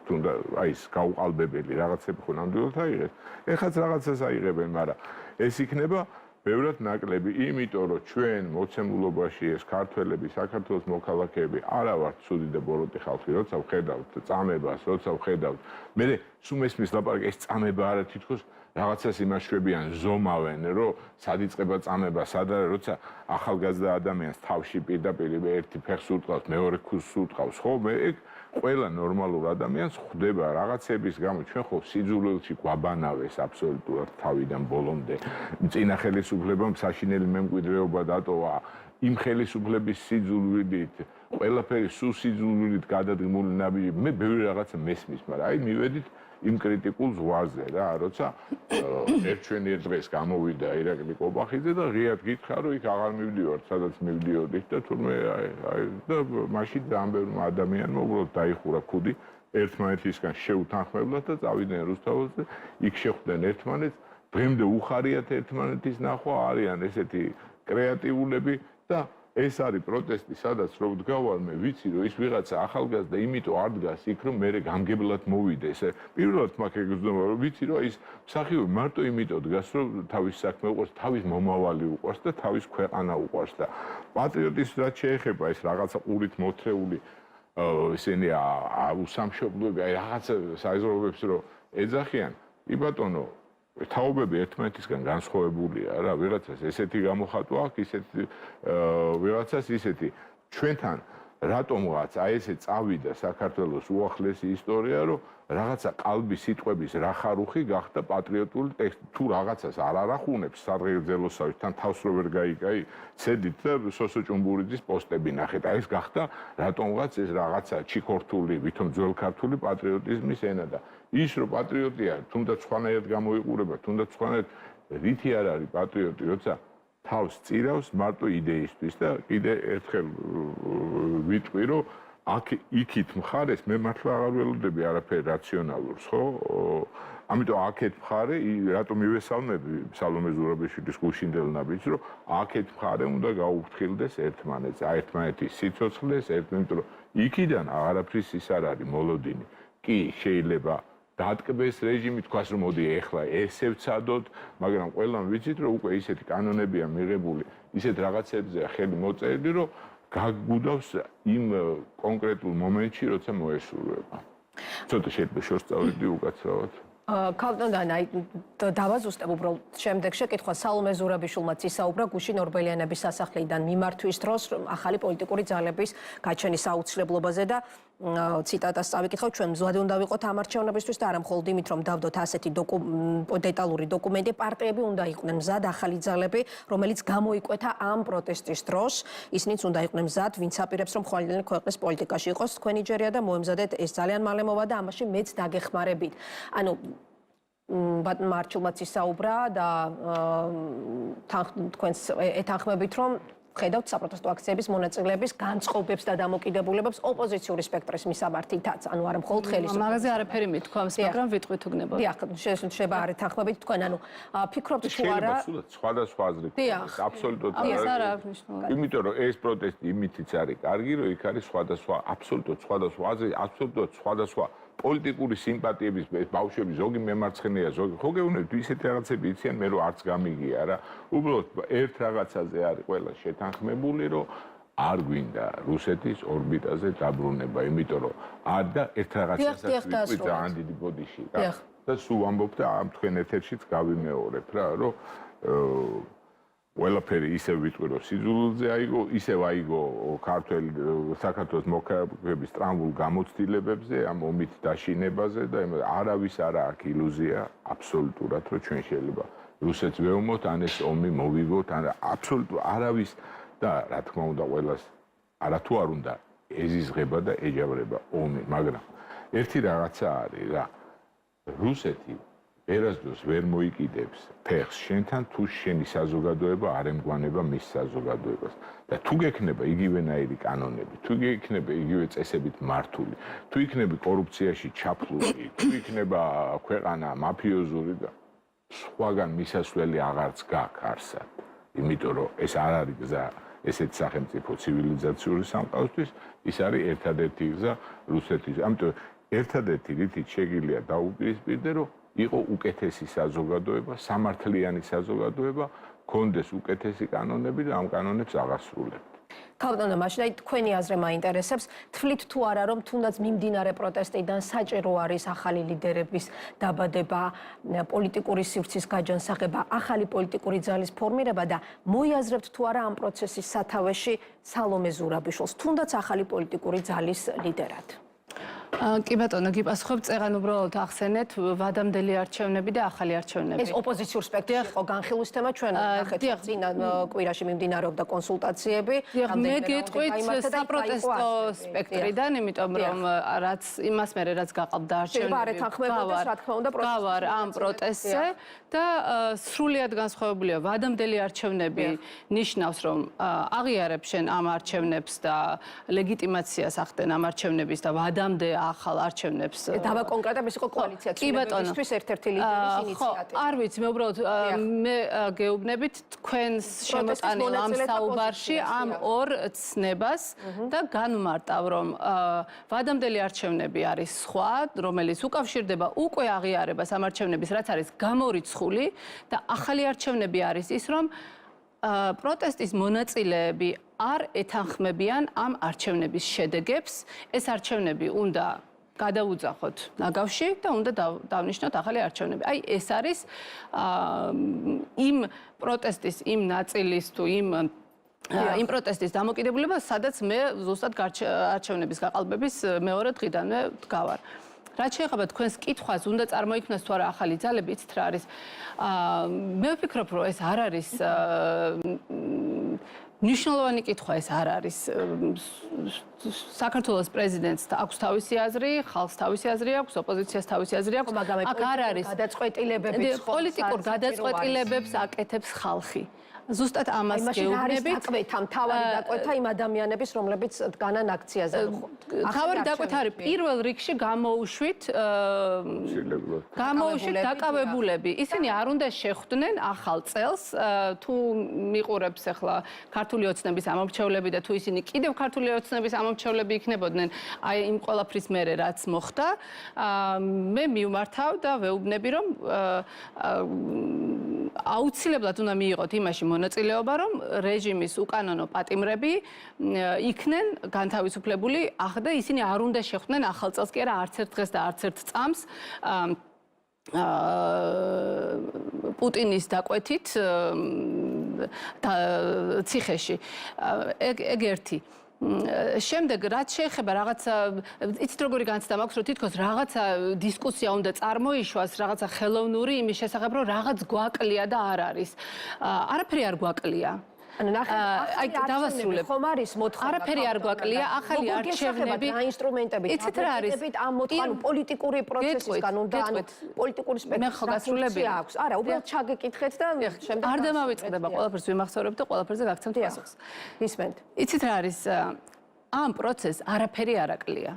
S3: თუნდა აი ეს გაუყალბებელი რაღაცები ხო ნამდვილად აიღეს. ეხლაც რაღაცას აიღებენ, მაგრამ ეს იქნება ბევრად ნაკლები, იმიტომ რომ ჩვენ მოცემულობაში ეს ქართველები, საქართველოს მოქალაქეები არა ვართ ცუდი და ბოროტი ხალხი, როცა ვხედავთ წამებას, როცა ვხედავთ. მე სულ მესმის ლაპარაკი, ეს წამება არა თითქოს რაღაცას იმაშვებიან, ზომავენ, რომ სად იწყება წამება, სად არა, როცა ახალგაზრდა ადამიანს თავში პირდაპირ ერთი ფეხს უტყავს, მეორე ქუსს უტყავს, ხო? მე ეგ ყველა ნორმალურ ადამიანს ხვდება რაღაცების გამო ჩვენ ხო სიძულვილში გვაბანავეს აბსოლუტურად თავიდან ბოლომდე წინა ხელისუფლებამ საშინელი მემკვიდრეობა დატოვა იმ ხელისუფლების სიძულვილით ყველაფერი სულ სიძულვილით გადადგმული ნაბიჯი მე ბევრი რაღაცა მესმის მაგრამ აი მივედით იმ კრიტიკულ ზღვარზე რა როცა ერთჩვენიერ დღეს გამოვიდა ირაკლი კობახიძე და ღიად გითხრა რომ იქ აღარ მივდივართ სადაც მივდიოდით და თურმე აი და მაშინ ძალიან ბევრი ადამიანმა უბრალოდ დაიხურა ქუდი ერთმანეთისგან შეუთანხმებლად და წავიდნენ რუსთაველზე იქ შეხვდნენ ერთმანეთს დღემდე უხარიათ ერთმანეთის ნახვა არიან ესეთი კრეატიულები და ეს არის პროტესტი, სადაც რო ვდგავარ მე, ვიცი რომ ის ვიღაცა ახალგაზრდა იმიტომ არ დგას იქ რომ მე გამგებლად მოვიდეს. პირველად მაქვს ეგ ზომა რომ ვიცი რომ ის მსახიობი მარტო იმიტომ დგას რომ თავის საქმე უყურს, თავის მომავალი უყურს და თავის ქვეყანა უყურს და პატრიოტიზმს რაც შეეხება ეს რაღაცა ყურით მოთრეული ისინი უსამშობლოები, აი რაღაცა საიზრობებს რომ ეძახიან, კი ბატონო თაობები ერთმანეთისგან განსხვავებულია რა ვიღაცას ესეთი გამოხატვა აქვს ისეთი ვიღაცას ისეთი ჩვენთან რატომღაც აი ესე წავიდა საქართველოს უახლესი ისტორია რომ რაღაცა ყალბი სიტყვების რახარუხი გახდა პატრიოტული ტექსტი თუ რაღაცას არ არახუნებს სადღეგრძელოსავით თან თავს რო ვერ გაიკაი ცედით და სოსო ჭუმბურიძის პოსტები ნახეთ აი ეს გახდა რატომღაც ეს რაღაცა ჩიქორთული ვითომ ძველ ქართული პატრიოტიზმის ენა და ის რომ პატრიოტია თუნდაც სხვანაირად გამოიყურება თუნდაც სხვანაირად რითი არ არის პატრიოტი როცა თავს წირავს მარტო იდეისთვის და კიდე ერთხელ ვიტყვი რომ აქ იქით მხარეს მე მართლა აღარ ველოდები არაფერ რაციონალურს ხო ამიტომ აქეთ მხარე რატომ მივესალმები სალომე ზურაბიშვილის გუშინდელ ნაბიჯს რომ აქეთ მხარე უნდა გაუფრთხილდეს ერთმანეთს ერთმანეთის სიცოცხლეს იმიტომ რომ იქიდან აღარაფრის ის არ არის მოლოდინი კი შეიძლება დატკბეს რეჟიმი თქვას რომ მოდი ეხლა ესე ვცადოთ მაგრამ ყველამ ვიცით რომ უკვე ისეთი კანონებია მიღებული ისეთ რაღაცებზეა ხელი მოწერილი რომ გაგუდავს იმ კონკრეტულ მომენტში როცა მოესურვება ცოტა შეიძლება შორს წავიდი უკაცრავად
S2: ქალბატონ აი დავაზუსტებ უბრალოდ შემდეგ შეკითხვა სალომე ზურაბიშვილმაც ისაუბრა გუშინ ორბელიანების სასახლიდან მიმართვის დროს ახალი პოლიტიკური ძალების გაჩენის აუცილებლობაზე და ციტატას წავიკითხავ ჩვენ მზვადი უნდა ვიყოთ ამ არჩევნებისთვის და არა მხოლოდ იმით რომ დავდოთ ასეთი დეტალური დოკუმენტი პარტიები უნდა იყვნენ მზად ახალი ძალები რომელიც გამოიკვეთა ამ პროტესტის დროს ისინიც უნდა იყვნენ მზად ვინც აპირებს რომ ხვალინდელი ქვეყნის პოლიტიკაში იყოს თქვენი ჯერია და მოემზადეთ ეს ძალიან მალე მოვა და ამაში მეც დაგეხმარებით ანუ ბატონ მარჩულმაც ისაუბრა და თქვენს ეთანხმებით რომ ხედავთ საპროტესტო აქციების მონაწილეების განწყობებს და დამოკიდებულებებს ოპოზიციური სპექტრის მისამართითაც, ანუ არა მხოლოდ ხელისუფლების.
S4: მაგაზე არაფერი მithქვამს, მაგრამ ვიტყვით უგნებოდ.
S2: დიახ, შეიძლება არ ეთანხმებით თქვენ, ანუ ფიქრობთ თუ არა
S3: სხვადასხვა აზრი გქონდეს, აბსოლუტურად
S4: არა აქვს მნიშვნელობა.
S3: იმიტომ რომ ეს პროტესტი იმითიც არის კარგი, რომ იქ არის სხვადასხვა აბსოლუტურად სხვადასხვა აზრი, აბსოლუტურად სხვადასხვა პოლიტიკური სიმპათიების ბავშვები ზოგი მემარცხენეა, ზოგი ხო გეუბნებით ისეთი რაღაცები იციან, მე რომ არც გამიგია რა. უბრალოდ ერთ რაღაცაზე არის ყველა შეთანხმებული, რომ არ გვინდა რუსეთის ორბიტაზე დაბრუნება, იმიტომ რომ არ და ერთ რაღაცასაც ვიტყვი ძალიან დიდი ბოდიში რა. და სულ ვამბობ და ამ თქვენ ეთერშიც გავიმეორებ რა, რომ ყველაფერი ისევ ვიტყვი რომ სიძულვილზე აიგო, ისევ აიგო ქართული საქართველოს მოქალაქეების ტრამვულ გამოცდილებებზე, ამ ომით დაშინებაზე და არავის არ აქვს ილუზია აბსოლუტურად რომ ჩვენ შეიძლება რუსეთს ვეომოთ, ან ეს ომი მოვიგოთ, ან აბსოლუტურად არავის და რა თქმა უნდა ყველას არათუ არ უნდა ეზიზღება და ეჯაბრება ომი, მაგრამ ერთი რაღაცა არის რა რუსეთი ერასდროს ვერ მოიკიდებს ფეხს შენთან თუ შენი საზოგადოება არ ემგვანება მის საზოგადოებას და თუ გექნება იგივენაირი კანონები, თუ გექნება იგივე წესებით მართული, თუ იქნება კორუფციაში ჩაფლული, თუ იქნება ქვეყანა მაფიოზური და სხვაგან მისასვლელი აღარც გაქვს არსად, იმიტომ რომ ეს არ არის გზა ესეთ სახელმწიფო ცივილიზაციური სამყაროსთვის, ის არის ერთადერთი გზა რუსეთის. ამიტომ ერთადერთი რითიც შეგიძლია დაუპირისპირდე, რომ იყო უკეთესი საზოგადოება, სამართლიანი საზოგადოება, კონდეს უკეთესი კანონები და ამ კანონებს აღასრულებთ.
S2: ქალბატონო, მაშინ აი თქვენი აზრი მაინტერესებს, თვლით თუ არა რომ თუნდაც მიმდინარე პროტესტიდან საჭირო არის ახალი ლიდერების დაბადება, პოლიტიკური სივრცის გაჯანსაღება, ახალი პოლიტიკური ძალის ფორმირება და მოიაზრებთ თუ არა ამ პროცესის სათავეში სალომე ზურაბიშვილს, თუნდაც ახალი პოლიტიკური ძალის ლიდერად.
S4: კი ბატონო, გიპასუხებ, წეღან უბრალოდ ახსენეთ ვადამდელი არჩევნები და ახალი არჩევნები.
S2: ეს ოპოზიციურ სპექტრში იყო განხილვის თემა, ჩვენ ნახეთ წინა კვირაში მიმდინარეობდა კონსულტაციები.
S4: მე გეტყვით საპროტესტო სპექტრიდან, იმიტომ რომ რაც იმას მერე რაც გაყავდა არჩევნები. გავარ ამ პროტესტზე და სრულიად განსხვავებულია ვადამდელი არჩევნები ნიშნავს რომ აღიარებ შენ ამ არჩევნებს და ლეგიტიმაციას ახდენ ამ არჩევნების და ვადამდე ახალ არჩევნებს
S2: დავაკონკრეტებ ის იყო კოალიცია ცვლილებებისთვის ერთ-ერთი ლიდერის ინიციატივა.
S4: არ ვიცი, მე უბრალოდ მე გეუბნებით თქვენს შემოტანილ ამ საუბარში ამ ორ ცნებას და განმარტავ რომ ვადამდელი არჩევნები არის სხვა, რომელიც უკავშირდება უკვე აღიარებას ამ არჩევნების, რაც არის გამორიცხული და ახალი არჩევნები არის ის რომ პროტესტის მონაწილეები არ ეთანხმებიან ამ არჩევნების შედეგებს. ეს არჩევნები უნდა გადაუძახოთ ნაგავში და უნდა დავნიშნოთ ახალი არჩევნები. აი ეს არის იმ პროტესტის, იმ ნაწილის თუ იმ პროტესტის დამოკიდებულება, სადაც მე ზუსტად არჩევნების გაყალბების მეორე დღიდანვე დგავარ. რაც შეეხება თქვენს კითხვას, უნდა წარმოიქმნას თუ არა ახალი ძალები, იცით რა არის? მე ვფიქრობ, რომ ეს არ არის მნიშვნელოვანი კითხვა, ეს არ არის. საქართველოს პრეზიდენტს აქვს თავისი აზრი, ხალხს თავისი აზრი აქვს, ოპოზიციას თავისი აზრი აქვს. აქ არ არის
S2: გადაწყვეტილებების
S4: პოლიტიკურ გადაწყვეტილებებს აკეთებს ხალხი. ზუსტად ამას გეუბნებით.
S2: თავარი დაკვეთა იმ ადამიანების, რომლებიც დგანან აქციაზე.
S4: თავარი დაკვეთა არის პირველ რიგში გამოუშვით დაკავებულები. ისინი არ უნდა შეხვდნენ ახალ წელს, თუ მიყურებს ახლა ქართული ოცნების ამომრჩევლები და თუ ისინი კიდევ ქართული ოცნების ამომრჩევლები იქნებოდნენ, აი იმ ყველაფრის მერე რაც მოხდა, მე მივმართავ და ვეუბნები რომ აუცილებლად უნდა მიიღოთ იმაში მონაწილეობა, რომ რეჟიმის უკანონო პატიმრები იქნენ განთავისუფლებული, და ისინი არ უნდა შეხვდნენ ახალ წელს კი არა არც ერთ დღეს და არც ერთ წამს პუტინის დაკვეთით ციხეში. ეგ ერთი. შემდეგ რაც შეეხება რაღაცა იცით როგორი განცდა მაქვს რომ თითქოს რაღაცა დისკუსია უნდა წარმოიშვას რაღაცა ხელოვნური იმის შესახებ რომ რაღაც გვაკლია და არ არის. არაფერი არ გვაკლია. აი დავასრულებ.
S2: ხომ არის მოთხოვნა.
S4: არაფერი არ გვაკლია, ახალი არჩევნები
S2: და ინსტრუმენტები.
S4: იცით რა არის?
S2: ამ მოთხოვნა პოლიტიკური პროცესისგან უნდა ანუ პოლიტიკური სპექტრი აქვს. არა, უბრალოდ ჩაგეკითხეთ და შემდეგ
S4: არ დამავიწყდება, ყველაფერს ვიმახსოვრებ და ყველაფერზე გაგცემთ პასუხს.
S2: ისმენთ.
S4: იცით რა არის? ამ პროცესს არაფერი არ აკლია.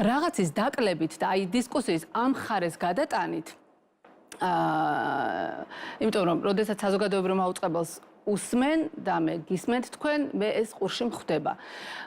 S4: რაღაცის დაკლებით და აი დისკუსიის ამ ხარეს გადატანით, იმიტომ რომ როდესაც საზოგადოებრივ მაუწყებელს უსმენ და მე გისმენთ თქვენ, მე ეს ყურში მხვდება.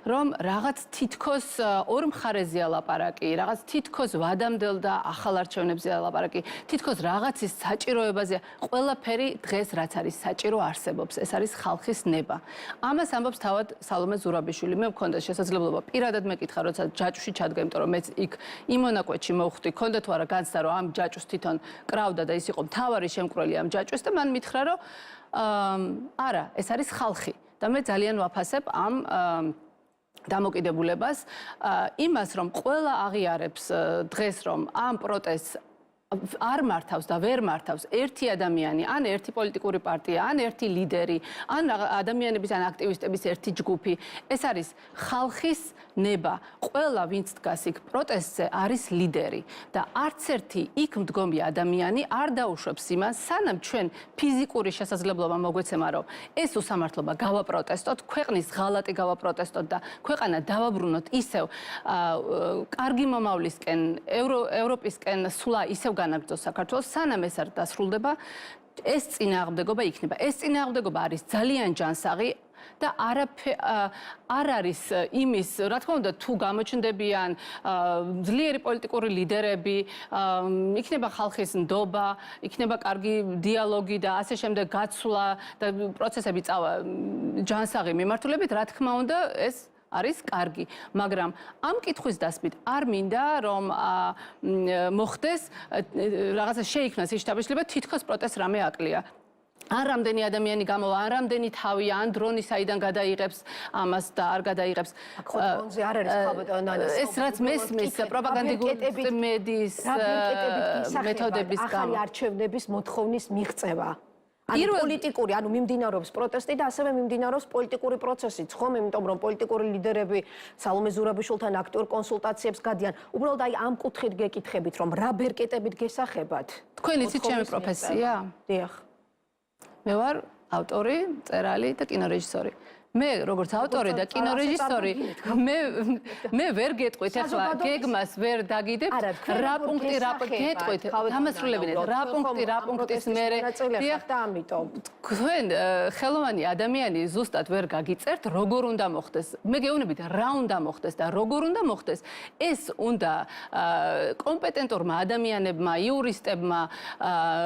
S4: რომ რაღაც თითქოს ორ მხარეზეა ლაპარაკი, რაღაც თითქოს ვადამდელ და ახალ არჩევნებზეა ლაპარაკი, თითქოს რაღაცის საჭიროებაზეა. ყველაფერი დღეს რაც არის საჭირო არსებობს. ეს არის ხალხის ნება. ამას ამბობს თავად სალომე ზურაბიშვილი. მე მქონდა შესაძლებლობა პირადად მეკითხა, როცა ჯაჭვში ჩადგა, იმიტომ რომ მეც იქ იმ მონაკვეთში მოვხვდი, ქონდა თუ არა განცდა, რომ ამ ჯაჭვს თვითონ კრავდა და ის იყო მთავარი შემკვრელი ამ ჯაჭვს და მან მითხრა, რომ არა, ეს არის ხალხი და მე ძალიან ვაფასებ ამ დამოკიდებულებას, იმას, რომ ყველა აღიარებს დღეს, რომ ამ პროტესტს არ მართავს და ვერ მართავს ერთი ადამიანი, ან ერთი პოლიტიკური პარტია, ან ერთი ლიდერი, ან ადამიანების, ან აქტივისტების ერთი ჯგუფი. ეს არის ხალხის ნება. ყველა, ვინც დგას იქ პროტესტზე, არის ლიდერი და არც ერთი იქ მდგომი ადამიანი არ დაუშვებს იმას, სანამ ჩვენ ფიზიკური შესაძლებლობა მოგვეცემა, რომ ეს უსამართლობა გავაპროტესტოთ, ქვეყნის ღალატი გავაპროტესტოთ და ქვეყანა დავაბრუნოთ ისევ კარგი მომავლისკენ, ევროპისკენ სულა ისევ განაგრძოს საქართველოს, სანამ ეს არ დასრულდება, ეს წინააღმდეგობა იქნება. ეს წინააღმდეგობა არის ძალიან ჯანსაღი და არ არის იმის, რა თქმა უნდა, თუ გამოჩნდებიან ძლიერი პოლიტიკური ლიდერები, იქნება ხალხის ნდობა, იქნება კარგი დიალოგი და ასე შემდეგ გაცვლა და პროცესები წავა ჯანსაღი მიმართულებით, რა თქმა უნდა, ეს არის კარგი, მაგრამ ამ კითხვის დასმით არ მინდა რომ მოხდეს რაღაცა შეიქმნას ის შთაბეჭდილება თითქოს პროტესტს რამე აკლია. ან რამდენი ადამიანი გამოვა, ან რამდენი თავია, ან დრონი საიდან გადაიღებს ამას და არ გადაიღებს.
S2: დრონზე არ არის
S4: ეს რაც მესმის პროპაგანდისტული მედიის მეთოდების გამო.
S2: ახალი არჩევნების მოთხოვნის მიღწევა. პოლიტიკური, ანუ მიმდინარეობს პროტესტი და ასევე მიმდინარეობს პოლიტიკური პროცესიც, ხომ? იმიტომ რომ პოლიტიკური ლიდერები სალომე ზურაბიშვილთან აქტიურ კონსულტაციებს გადიან. უბრალოდ აი ამ კუთხით გეკითხებით, რომ რა ბერკეტებით გესახებათ?
S4: თქვენ იცით ჩემი პროფესია?
S2: დიახ.
S4: მე ვარ ავტორი, მწერალი და კინორეჟისორი. მე როგორც ავტორი და კინორეჟისორი მე ვერ გეტყვით ახლა გეგმას ვერ დაგიდებ რა პუნქტი გეტყვით დამასრულებინეთ რა პუნქტის მერე
S2: დიახ და ამიტომ
S4: თქვენ ხელოვანი ადამიანი ზუსტად ვერ გაგიწერთ როგორ უნდა მოხდეს მე გეუბნებით რა უნდა მოხდეს და როგორ უნდა მოხდეს ეს უნდა კომპეტენტურმა ადამიანებმა იურისტებმა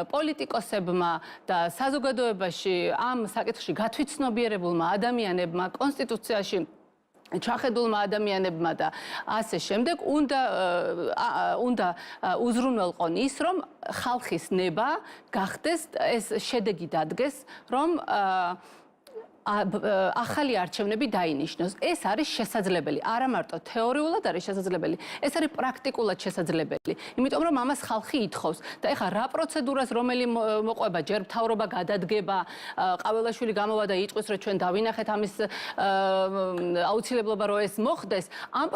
S4: პოლიტიკოსებმა და საზოგადოებაში ამ საკითხში გათვითცნობიერებულმა ადამიანებმა კონსტიტუციაში ჩახედულმა ადამიანებმა და ასე შემდეგ უნდა უზრუნველყონ ის რომ ხალხის ნება გახდეს ეს შედეგი დადგეს რომ ახალი არჩევნები დაინიშნოს. ეს არის შესაძლებელი. არა მარტო თეორიულად არის შესაძლებელი, ეს არის პრაქტიკულად შესაძლებელი. იმიტომ რომ ამას ხალხი ითხოვს. და ეხლა რა პროცედურას რომელი მოყვება, ჯერ მთავრობა გადადგება, ყაველაშვილი გამოვა და იტყვის, რომ ჩვენ დავინახეთ ამის აუცილებლობა, რომ ეს მოხდეს. ამ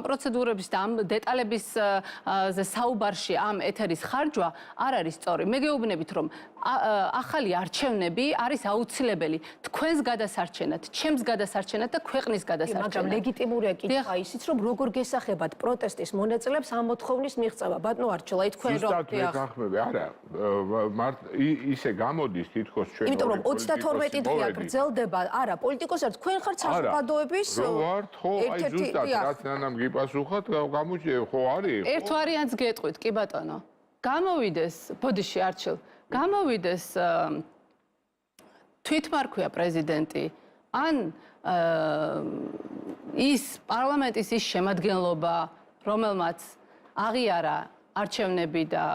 S4: პროცედურების და ამ დეტალებისზე საუბარში ამ ეთერის ხარჯვა არ არის სწორი. მე გეუბნებით, რომ ახალი არჩევნები არის აუცილებელი თქვენს გადასარჩენად, ჩემს გადასარჩენად და ქვეყნის გადასარჩენად.
S2: მაგრამ ლეგიტიმურია კითხვა ისიც, რომ როგორ გესახებათ პროტესტის მონაწილეებს ამ მოთხოვნის მიღწევა. ბატონო არჩელა, ითქვენ რომ
S3: გახმები, არა, ისე გამოდის თითქოს ჩვენ.
S2: იმიტომ რომ 32 დღეა გრძელდება, არა, პოლიტიკოსებს თქვენ ხართ საზოგადოების
S3: ვართ, ხო, აი ზუსტად რაც ნანამ გიპასუხოთ, გამოჩნდა, ხო არის.
S4: ერთ ვარიანტს გეტყვით, კი ბატონო. გამოვიდეს, ბოდიში არჩილ, გამოვიდეს თვითმარქვია პრეზიდენტი ან ის პარლამენტის ის შემადგენლობა რომელმაც აღიარა არჩევნები და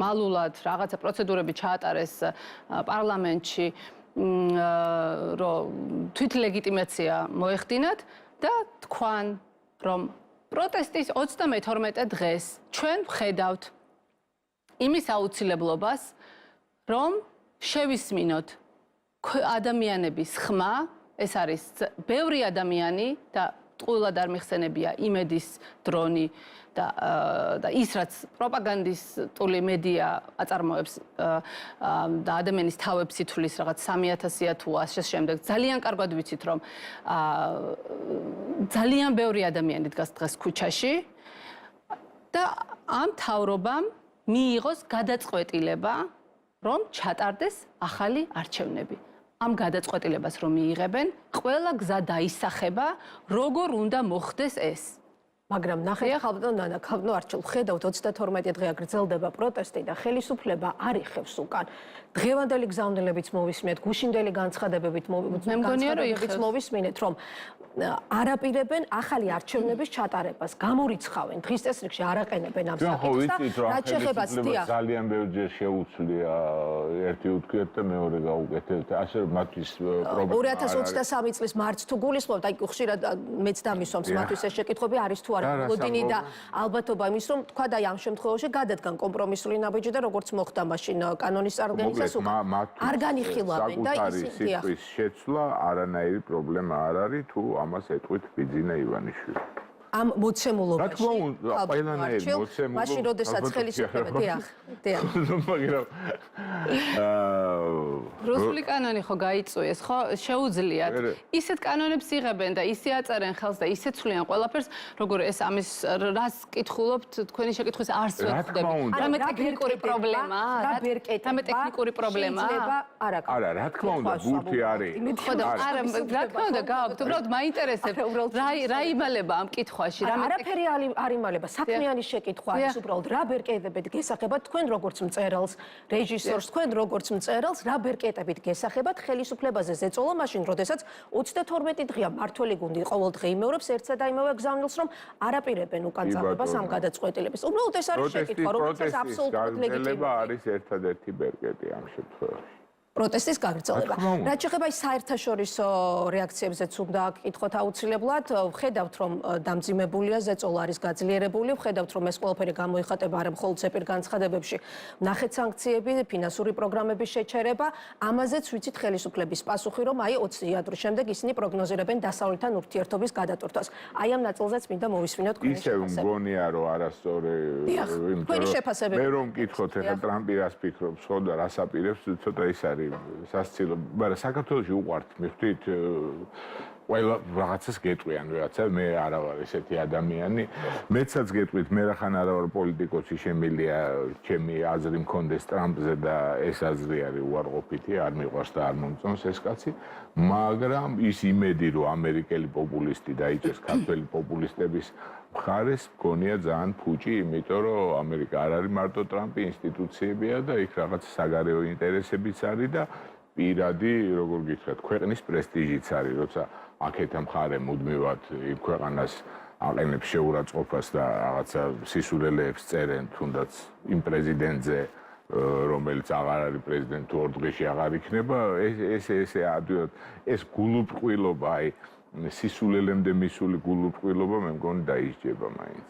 S4: მალულად რაღაცა პროცედურები ჩაატარეს პარლამენტში რომ თვითლეგიტიმაცია მოეხდინათ და თქვან რომ პროტესტის 32 დღეს ჩვენ ვხედავთ იმის აუცილებლობას რომ შევისმინოთ ადამიანების ხმა, ეს არის ბევრი ადამიანი და ტყუილად არ მიხსენებია იმედის დრონი და ის რაც პროპაგანდისტული მედია აწარმოებს და ადამიანის თავებს ითვლის რაღაც 3000-ია თუ ასე შემდეგ. ძალიან კარგად ვიცით რომ ძალიან ბევრი ადამიანი დგას დღეს ქუჩაში და ამ თავრობამ მიიღოს გადაწყვეტილება რომ ჩატარდეს ახალი არჩევნები. ამ გადაწყვეტილებას რომ მიიღებენ, ყველა გზა დაისახება, როგორ უნდა მოხდეს ეს.
S2: მაგრამ ნახეთ ხალხო არჩეულ ხედავთ 32 დღეა გრძელდება პროტესტი და ხელისუფლება არ იხევს უკან. დღევანდელი გზავნილებიც მოვისმინეთ, გუშინდელი განცხადებებით მოვისმინეთ, რომ არაპირებენ ახალი არჩევნების ჩატარებას, გამორიცხავენ, დღის წესრიგში არ აყენებენ ამ საკითხს და რაც შეეხება
S3: ძალიან ბევრჯერ შეუცვლია ერთი უთქვიეთ და მეორე გაუკეთეთ, ასე რომ მათთვის პრობლემა
S2: 2023 წლის მარტს თუ გულისხმობთ, აი ხშირად მეც დამისვამს მათთვის ეს შეკითხვები არის თუ არა მოლოდინი და ალბათობა იმის რომ თქვა და ამ შემთხვევაში გადადგან კომპრომისული ნაბიჯი და როგორც მოხდა მაშინ კანონის წარდგენისას არ განიხილავენ და
S3: ისინი შეცვლა არანაირი პრობლემა არ არის თუ ამას ეტყვით ბიძინა ივანიშვილი.
S2: ამ მოცემულობაში
S3: ყველანაირი მოცემულობა
S2: მაშინ როდესაც ხელისუფლება დიახ
S3: მაგრამ
S4: რუსული კანონი ხო გაიწვიეს ხო შეუძლიათ ისეთ კანონებს იღებენ და ისე აწერენ ხელს და ისე ცვლიან ყველაფერს როგორ ეს ამის რას კითხულობთ თქვენი შეკითხვის არც ვერ ხვდები რამე ტექნიკური პრობლემაა რამე ტექნიკური პრობლემაა
S3: არა რა თქმა უნდა ბურთი არის
S4: ხო და არა რა თქმა უნდა გააქვთ უბრალოდ მაინტერესებს რა იმალება ამ კითხვაში
S2: არაფერი არ იმალება საქმიანი შეკითხვა არის უბრალოდ რა ბერკეტებით გესახებათ თქვენ როგორც მწერალს რეჟისორს თქვენ როგორც მწერალს რა ბერკეტებით გესახებათ ხელისუფლებაზე ზეწოლა მაშინ როდესაც 32 დღეა მართველი გუნდი ყოველდღე იმეორებს ერთსა და იმავე გზავნილს რომ არაპირებენ უკან წამებას ამ გადაწყვეტილებას უბრალოდ ეს არის შეკითხვა რომელსაც აბსოლუტურად ლეგიტიმურია
S3: არის ერთადერთი ბერკეტი ამ შემთხვევაში
S2: პროტესტის გაგრძელება. რაც შეეხება საერთაშორისო რეაქციებზეც უნდა გკითხოთ აუცილებლად, ვხედავთ რომ დამძიმებულია ზეწოლა არის გაძლიერებული, ვხედავთ რომ ეს ყველაფერი გამოიხატება არა მხოლოდ ზეპირ განცხადებებში, ნახეთ სანქციები, ფინანსური პროგრამების შეჩერება, ამაზეც ვიცით ხელისუფლების პასუხი რომ აი 20 იატრის შემდეგ ისინი პროგნოზირებენ დასავლეთთან ურთიერთობის გადატვირთვას. აი ამ ნაწილზეც მინდა მოვისმინოთ თქვენი
S3: შეფასება. ისე მგონია რომ არასწორი მე რომ მკითხოთ ახლა ტრამპი რას ფიქრობს, ხო და რას აპირებს, ცოტა ის არის სასცილო, მაგრამ საქართველოში უყვართ მიხვდით ყველა რაღაცას გეტყვიან რაღაცა მე არა ვარ ესეთი ადამიანი მეცაც გეტყვით მე რახან არა ვარ პოლიტიკოსი შემილია ჩემი აზრი მქონდეს ტრამპზე და ეს აზრი არის უარყოფითი არ მიყვარს და არ მომწონს ეს კაცი მაგრამ ის იმედი რომ ამერიკელი პოპულისტი დაიჭერს ქართველი პოპულისტების მხარეს მგონია ძალიან ფუჭი იმიტომ რომ ამერიკა არ არის მარტო ტრამპი ინსტიტუციებია და იქ რაღაც საგარეო ინტერესებიც არის და პირადი როგორ გითხრათ ქვეყნის პრესტიჟიც არის როცა აქეთა მხარე მუდმივად იმ ქვეყანას აყენებს შეურაცხყოფას და რაღაცა სისულელეებს წერენ თუნდაც იმ პრეზიდენტზე რომელიც აღარ არის პრეზიდენტი თუ ორ დღეში აღარ იქნება ესე ადვილად ეს გულუბრყვილობა აი სისულელემდე მისული გულუბრყვილობა მე მგონი დაისჯება მაინც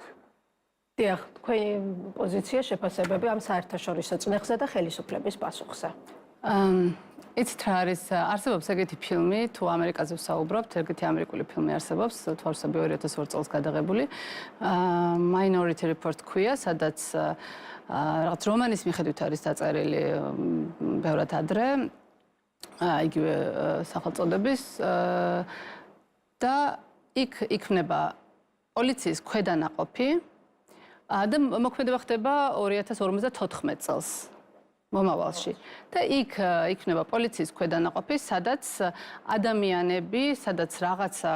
S2: დიახ თქვენი პოზიცია შეფასებები ამ საერთაშორისო წნეხზე და ხელისუფლების პასუხზე
S4: იცით რა არის არსებობს ეგეთი ფილმი თუ ამერიკაზე ვსაუბრობთ ეგეთი ამერიკული ფილმი არსებობს თვალსაბი 2002 წელს გადაღებული Minority Report ქვია სადაც რაღაც რომანის მიხედვით არის დაწერილი ბევრად ადრე იგივე სახელწოდების და იქ იქმნება პოლიციის ქვედანაყოფი და მოქმედება ხდება 2054 წელს მომავალში და იქ იქნება პოლიციის ქვედანაყოფი, სადაც ადამიანები, სადაც რაღაცა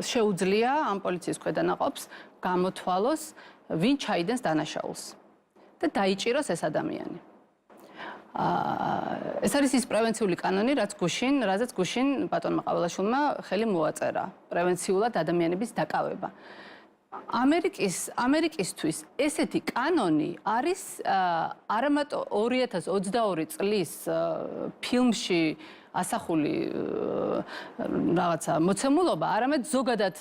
S4: შეუძლია ამ პოლიციის ქვედანაყოფს გამოთვალოს, ვინ ჩაიდენს დანაშაულს და დაიჭიროს ეს ადამიანი. ეს არის ის პრევენციული კანონი, რაზეც გუშინ ბატონმა ყაველაშვილმა ხელი მოაწერა, პრევენციულად ადამიანების დაკავება. ამერიკისთვის ესეთი კანონი არის არამატო 2022 წლის ფილმში ასახული რაღაცა მოცემულობა, არამედ ზოგადად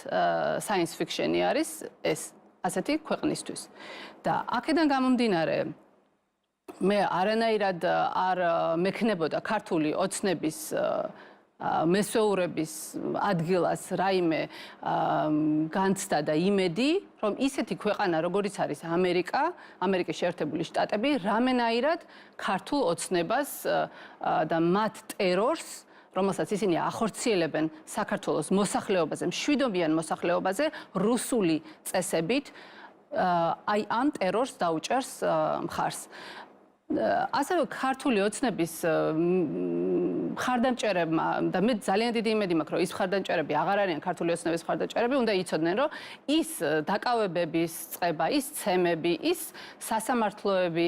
S4: science fiction-ი არის ეს ასეთი ქვეყნისთვის. და აქედან გამომდინარე მე არანაირად არ მექნებოდა ქართული ოცნების მესვეურების ადგილას რაიმე განცდა და იმედი, რომ ისეთი ქვეყანა, როგორიც არის ამერიკა, ამერიკის შეერთებული შტატები, რამენაირად ქართულ ოცნებას და მათ ტერორს, რომელსაც ისინი ახორციელებენ საქართველოს მოსახლეობაზე, მშვიდობიან მოსახლეობაზე, რუსული წესებით, აი ამ ტერორს დაუჭერს მხარს. ასევე ქართული ოცნების მხარდამჭერებმა და მე ძალიან დიდი იმედი მაქვს, რომ ის მხარდამჭერები აღარ არიან ქართული ოცნების მხარდამჭერები, უნდა იცოდნენ, რომ ის დაკავებების წყება, ის ცემები, ის სასამართლოები,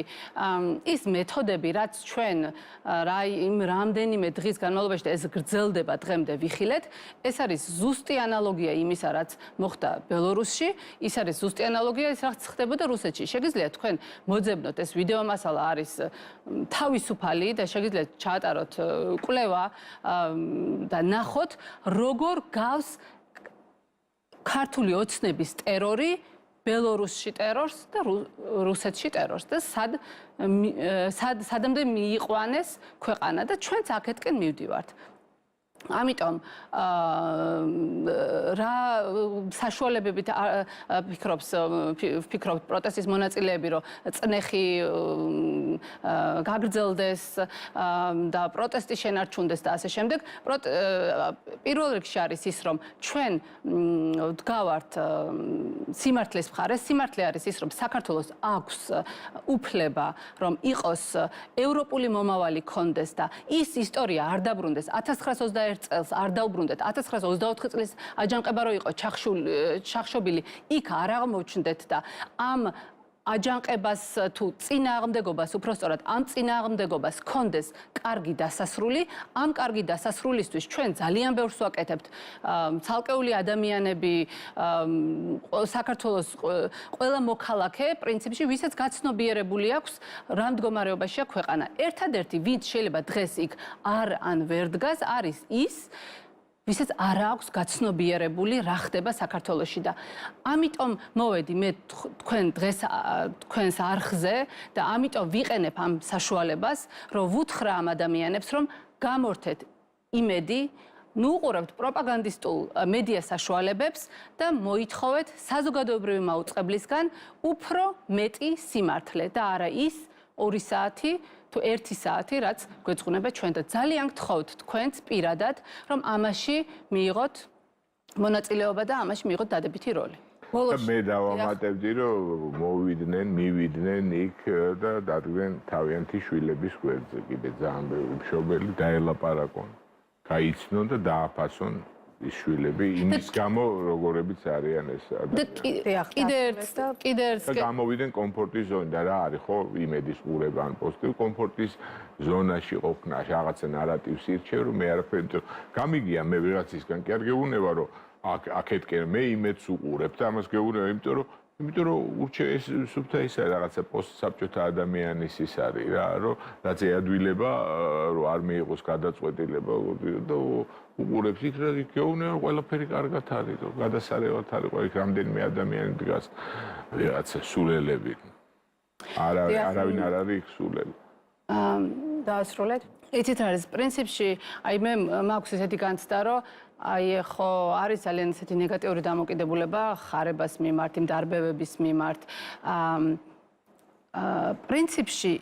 S4: ის მეთოდები, რაც ჩვენ იმ რამდენიმე დღის განმავლობაში ეს გრძელდება დღემდე ვიხილეთ, ეს არის ზუსტი ანალოგია იმისა, რაც მოხდა ბელორუსში, ის არის ზუსტი ანალოგია ის, რაც ხდებოდა რუსეთში. შეგიძლიათ თქვენ მოძებნოთ ეს ვიდეო მასალა არის თავისუფალი და შეგიძლიათ ჩაატაროთ კვლევა და ნახოთ როგორ გავს ქართული ოცნების ტერორი ბელორუსში ტერორს და რუსეთში ტერორს და სადამდე მიიყვანეს ქვეყანა და ჩვენც აქეთკენ მივდივართ. ამიტომ რა საშუალებებით ვფიქრობთ პროტესტის მონაწილეები, რომ წნეხი გაგრძელდეს და პროტესტი შენარჩუნდეს და ასე შემდეგ. პირველ რიგში არის ის, რომ ჩვენ ვდგავართ სიმართლის მხარეს. სიმართლე არის ის, რომ საქართველოს აქვს უფლება, რომ იყოს ევროპული მომავალი ქონდეს და ის ისტორია არ დაბრუნდეს 1921 წელს არ დაუბრუნდეთ 1924 წლის აჯანყება რო იყო ჩახშობილი იქ არ აღმოჩნდეთ და ამ აჯანყებას თუ წინააღმდეგობას უпростоრად ამ წინააღმდეგობას კონდეს კარგი დასასრული ამ კარგი დასასრულისთვის ჩვენ ძალიან ბევრს ვაკეთებთ ცალკეული ადამიანები საქართველოს ყველა მოქალაქე პრინციპში ვისაც გაცნობიერებული აქვს რა მდგომარეობაშია ქვეყანა ერთადერთი ვინც შეიძლება დღეს იქ არ ან ვერ დგას არის ის ვისაც არ აქვს გაცნობიერებული რა ხდება საქართველოში და ამიტომ მოვედი მე თქვენ დღეს თქვენს არხზე და ამიტომ ვიყენებ ამ საშუალებას რომ ვუთხრა ამ ადამიანებს რომ გამორთეთ იმედი ნუ უყურებთ პროპაგანდისტულ მედია საშუალებებს და მოითხოვეთ საზოგადოებრივი მაუწყებლისგან უფრო მეტი სიმართლე და არა ის 2 საათი თუ 1 საათი, რაც გვეძღვნება ჩვენ და ძალიან გთხოვთ თქვენც პირადად, რომ ამაში მიიღოთ მონაწილეობა და ამაში მიიღოთ დადებითი როლი.
S3: მე დავამატებდი, რომ მივიდნენ იქ და დადგნენ თავიანთი შვილების გვერდზე, კიდე ძალიან ბევრი მშობელი დაელაპარაკონ, გაიცნონ და დააფასონ ის შვილები იმის გამო როგორებიც არიან ეს
S4: კიდე ერთ
S3: გამოვიდნენ კომფორტის ზონიდან და რა არის ხო იმედის ყურება ან პოზიტივ კომფორტის ზონაში ყოფნა რაღაცა ნარატივს ირჩევ რომ მე არაფერი გამიგია მე ვიღაცისგან კი არ გეუბნება რომ აქეთკენ მე იმედს უყურებ და ამას გეუბნება იმიტომ რომ ურჩე ეს სუფთა ის არის რაღაცა პოსტსაბჭოთა ადამიანის ის არის რა რომ რაც ეადვილება რომ არ მიიღოს გადაწყვეტილება და უყურებს იქ რა გეუბნება ყველაფერი კარგად არის რომ გადასარევად არის ყველა რამდენიმე ადამიანი დგას რაღაცა სულელები არავინ არ არის იქ სულელი
S2: დაასრულეთ
S4: იცით არის პრინციპში აი მე მაქვს ესეთი განცდა რომ აი ხო არის ძალიან ესეთი ნეგატიური დამოკიდებულება ხარებას მიმართ, იმ დარბევების მიმართ. პრინციპში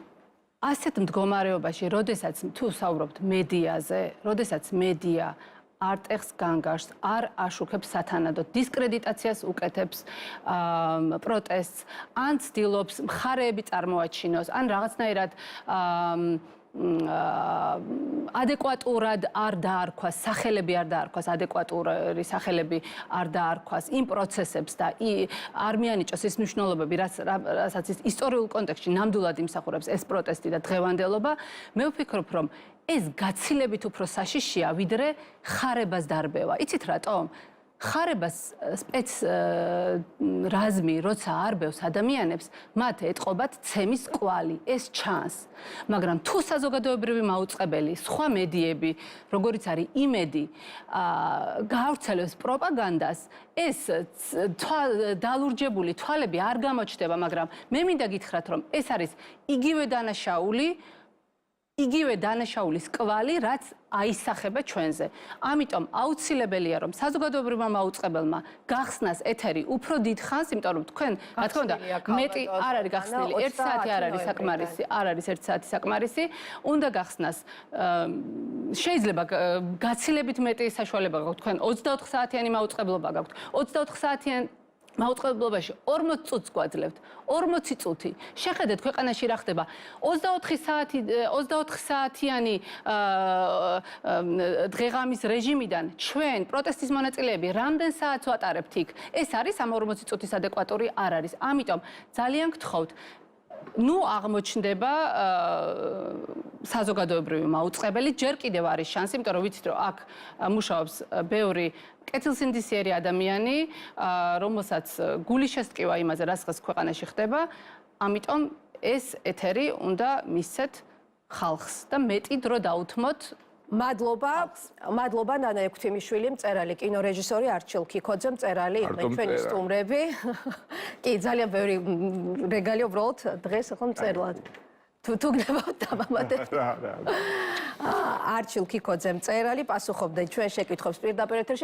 S4: ასეთ მდგომარეობაში, როდესაც თუ საუბრობთ მედიაზე, როდესაც მედია არ ტეხს განგარს, არ აშუქებს სათანადოდ დისკრედიტაციას უკეთებს პროტესტს, ან ცდილობს მხარეები წარმოაჩინოს, ან რაღაცნაირად ადეკვატურად არ დაარქვას, სახელები არ დაარქვას, ადეკვატური სახელები არ დაარქვას იმ პროცესებს და არ მიანიჭოს ის მნიშვნელობები, რასაც ის ისტორიულ კონტექსტში ნამდვილად იმსახურებს ეს პროტესტი და დღევანდელობა, მე ვფიქრობ, რომ ეს გაცილებით უფრო საშიშია, ვიდრე ხარებას დარბევა. იცით რატომ? ხარებას სპეცრაზმი, როცა არბევს ადამიანებს, მათ ეტყობათ ცემის კვალი, ეს ჩანს. მაგრამ თუ საზოგადოებრივი მაუწყებელი, სხვა მედიები, როგორიც არის იმედი, გაავრცელებს პროპაგანდას, ეს დალურჯებული თვალები არ გამოჩნდება, მაგრამ მე მინდა გითხრათ, რომ ეს არის იგივე დანაშაულის კვალი, რაც აისახება ჩვენზე. ამიტომ აუცილებელია, რომ საზოგადოებრივმა მაუწყებელმა გახსნას ეთერი უფრო დიდ ხანს, იმიტომ რომ თქვენ, რა თქმა უნდა, მეტი არ არის გახსნილი, 1 საათი არ არის საკმარისი, არ არის 1 საათი საკმარისი, უნდა გახსნას. შეიძლება გაცილებით მეტი საშუალება გაქვთ, თქვენ 24 საათიანი მაუწყებლობა გაქვთ. 24 საათიან მაუწყებლობაში 40 წუთს გვაძლევთ. 40 წუთი. შეხედეთ ქვეყანაში რა ხდება. 24 საათიანი დღეღამის რეჟიმიდან ჩვენ პროტესტის მონაწილეები რამდენ საათს ვატარებთ იქ? ეს არის ამ 40 წუთის ადეკვატური არ არის. ამიტომ ძალიან გთხოვთ ნუ აღმოჩნდება საზოგადოებრივი მაუწყებელი, ჯერ კიდევ არის შანსი, იმიტომ რომ ვიცით რომ აქ მუშაობს ბევრი კეთილსინდისიერი ადამიანი, რომელსაც გული შესტკივა იმაზე, რაც ქვეყანაში ხდება, ამიტომ ეს ეთერი უნდა მისცეთ ხალხს და მეტი დრო დაუთმოთ.
S2: მადლობა ნანა ექვთიმიშვილი, მწერალი, კინორეჟისორი, არჩილ ქიქოძე, მწერალი, ჩვენი სტუმრები. კი, ძალიან ბევრი რეგალი უბრალოდ დღეს ახლა მწერლად. თუ გნებავთ დამამატეთ. არჩილ ქიქოძე, მწერალი, პასუხობდა ჩვენ შეკითხვებს პირდაპირ ეთერში.